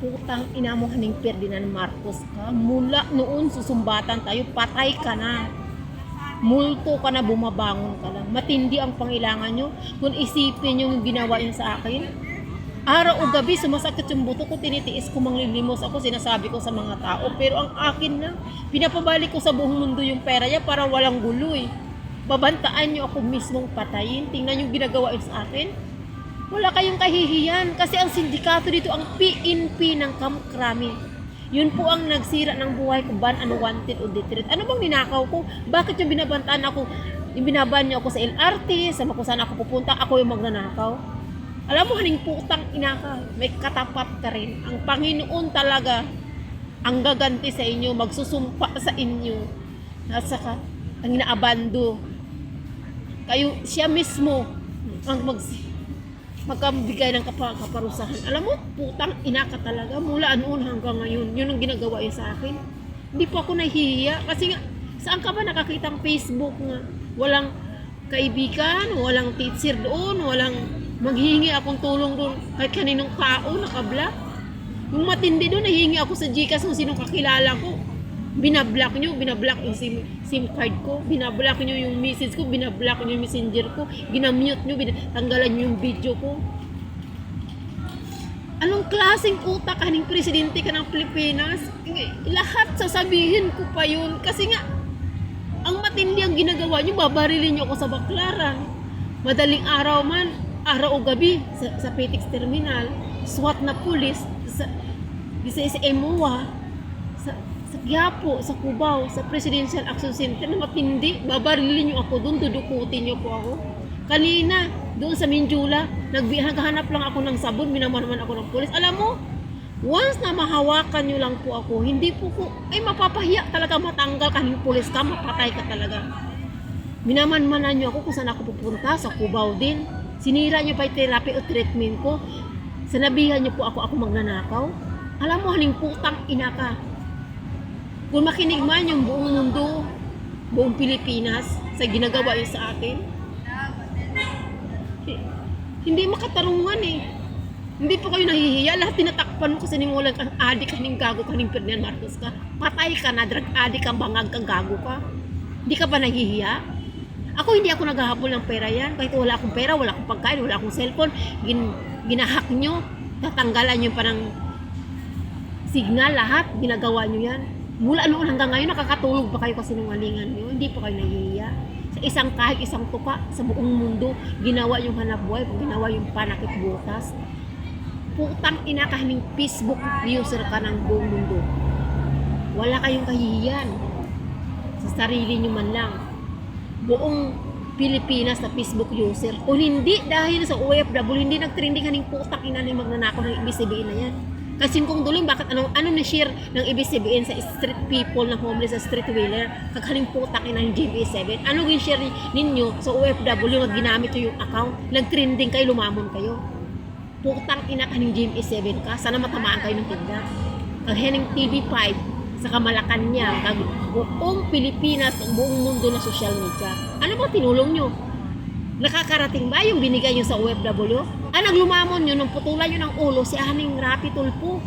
Putang ina mo haning Ferdinand Marcos ka. Mula noon susumbatan tayo, patay ka na. Multo ka na, bumabangon ka lang. Matindi ang pangailangan nyo. Kung isipin nyo yung ginawa yun sa akin, araw o gabi sumasakit yung buto ko, tinitiis ko, manglilimos ako, sinasabi ko sa mga tao. Pero ang akin lang, pinapabalik ko sa buong mundo yung pera niya para walang gulo eh. Babantaan nyo ako mismong patayin. Tingnan yung ginagawa yun sa akin. Wala kayong kahihiyan kasi ang sindikato dito ang PNP ng Camp Crame. Yun po ang nagsira ng buhay ko, ban unwanted o deterrent. Ano bang ninakaw ko? Bakit yung binabantaan ako, yung binaban niyo ako sa LRT, sa kung saan ako pupunta, ako yung magnanakaw? Alam mo, haning putang ina ka, may katapat ka rin. Ang Panginoon talaga ang gaganti sa inyo, magsusumpa sa inyo. At saka, ang inaabando. Kayo, siya mismo ang magkabigay ng kaparusahan. Alam mo, putang ina ka talaga. Mula noon hanggang ngayon, yun ang ginagawa yun sa akin. Hindi po ako nahihiya. Kasi nga, saan ka ba nakakitang Facebook nga? Walang kaibigan, walang teacher doon, walang maghihingi akong tulong doon kahit kaninong tao nakablock. Yung matindi doon, nahihingi ako sa Gcash kung sinong kakilala ko. Binablock nyo, binablock yung SIM card ko, binablock nyo yung message ko, binablock nyo yung messenger ko, ginamute nyo, tanggalan nyo yung video ko. Anong klaseng utak kaning presidente ka ng Pilipinas? Lahat sasabihin ko pa yun kasi nga ang matindi ang ginagawa nyo, babarilin nyo ako sa baklaran. Madaling araw man, araw o gabi sa Petix Terminal, SWAT na pulis, sa MOA, sa Quiapo, sa Cubao, sa Presidential Action Center na matindi, babarilin nyo ako doon, dudukutin nyo po ako. Kanina, doon sa Minjula, naghahanap lang ako ng sabon, minaman ako ng pulis. Alam mo, once na mahawakan nyo lang po ako, hindi po ko, ay mapapahiya talaga, matanggal ka ng pulis ka, mapatay ka talaga. Minaman-manan nyo ako kung saan ako pupunta, sa Cubao din. Sinira nyo pa yung therapy o treatment ko. Sanabihan nyo po ako magnanakaw. Alam mo, haling putang ina ka. Kung makinig man yung buong mundo, buong Pilipinas, sa ginagawa yun sa akin, hindi makatarungan eh. Hindi pa kayo nahihiya. Lahat tinatakpan mo kasi nimulan kang adik, kaning gago, kaning Ferdinand Marcos ka. Patay ka na, drug adik kang bangag, kang gago ka. Hindi ka ba nahihiya? Ako hindi ako naghahabol ng pera yan. Kahit wala akong pera, wala akong pagkain, wala akong cellphone, ginahack nyo, tatanggalan nyo pa ng signal, lahat, ginagawa nyo yan. Mula noon hanggang ngayon, nakakatulog pa kayo kasi sinungalingan nyo. Hindi pa kayo nahihiya. Sa kahit isang tuka sa buong mundo, ginawa yung hanap buhay, ginawa yung panakit butas. Putang ina ka, haming Facebook user ka ng buong mundo. Wala kayong kahihiyan. Sa sarili nyo man lang. Buong Pilipinas na Facebook user. Kung hindi dahil sa OFW, hindi nagtrending haning putang ina na magnanakaw ng ibig na yan. Kasi kung duling, bakit ano na-share ng ibig sa street people na homeless sa street wheeler, kaghaling putang ina ng GBA7, ano gin-share ninyo sa OFW na ginamit yung account, nag-trending kayo, lumamon kayo. Putang ina ka ng GBA7 ka, sana matamaan kayo ng tinda. Kaghaling TV5, sa Malacanang, kag buong Pilipinas, ang buong mundo na social media. Ano ba tinulong nyo? Nakakarating ba yung binigay nyo sa OFW? Naglumamon nyo, nung putulan nyo ng ulo, si Haning Rapi Tulpo,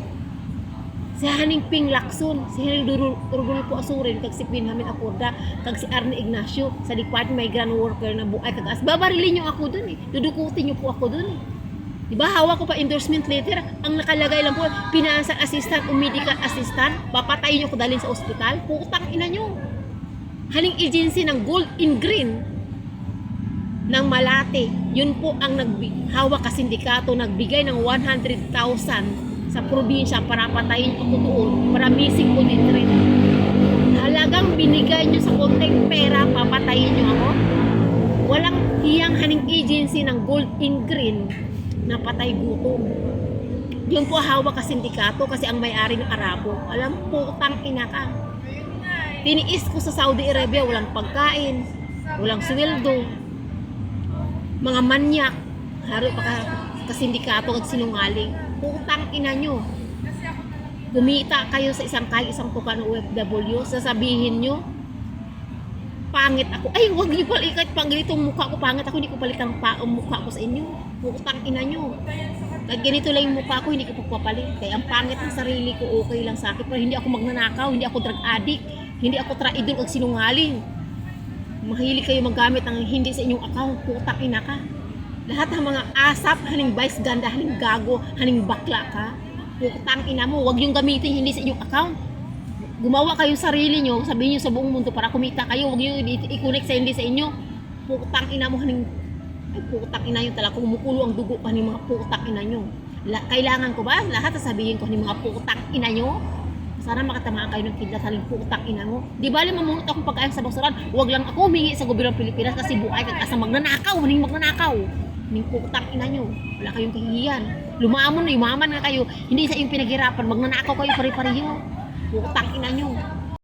si Haning Ping Lacson, si Haning Durugul po Asurin, kag si Pinhamin Acorda, kag si Arne Ignacio, sa Department Migrant Worker na buhay kagas. Babarilin nyo ako dun eh. Dudukutin nyo po ako dun eh. Diba, hawak ko pa endorsement letter. Ang nakalagay lang po, financial assistant o medical assistant, papatayin nyo ko dalhin sa ospital. Putang ina nyo. Haling agency ng Gold in Green ng Malate, yun po ang hawak ka sindikato, nagbigay ng 100,000 sa probinsya para patayin ako doon, para missing po din rin. Halagang binigay nyo sa konting pera, papatayin nyo ako. Walang hiyang haning agency ng Gold in Green na patay gutom. Yun po hawak ka sindikato kasi ang may-ari ng Arabo. Alam po, utang ina ka. Tiniis ko sa Saudi Arabia, walang pagkain, walang sweldo, mga manyak, haro pa kasindikato at sinungaling. Putang ina nyo. Gumita kayo sa kahit isang tuka ng OFW, sasabihin nyo, pangit ako. Ay, wag niyo palikat pang ganitong mukha ko, pangit ako, hindi ko palitan pa ang mukha ko sa inyo. Putang ina nyo. Kahit ganito lang yung mukha ko, hindi ko pagpapalit. Kaya ang pangit ng sarili ko, okay lang sa akin. Pero hindi ako magnanakaw, hindi ako drug addict, hindi ako traidor o sinungaling. Mahilig kayo magamit ng hindi sa inyong account, putang ina ka. Lahat ng mga asap, haning vice ganda, haning gago, haning bakla ka. Putang ina mo, wag yung gamitin hindi sa inyong account. Gumawa kayong sarili nyo, sabihin nyo sa buong mundo para kumita kayo, wag nyo i-connect sa hindi sa inyo. Putang ina mo, haning ay putang ina nyo talaga, kumukulo ang dugo pa ng mga putang ina nyo. Kailangan ko ba? Lahat sasabihin ko ng mga putang ina nyo? Sana makatamaan kayo ng kidlat haling putang ina mo. Di ba mamungot akong pagkain sa basuran? Huwag lang ako humingi sa gobyerno ng Pilipinas kasi buhay kag asa magnanakaw, haning magnanakaw. Haning putang ina nyo. Wala kayong kahihiyan. Lumamon na, yumaman nga kayo. Hindi sa iyong pinaghirapan, magnanakaw kayo pare-pareho. Putang ina nyo.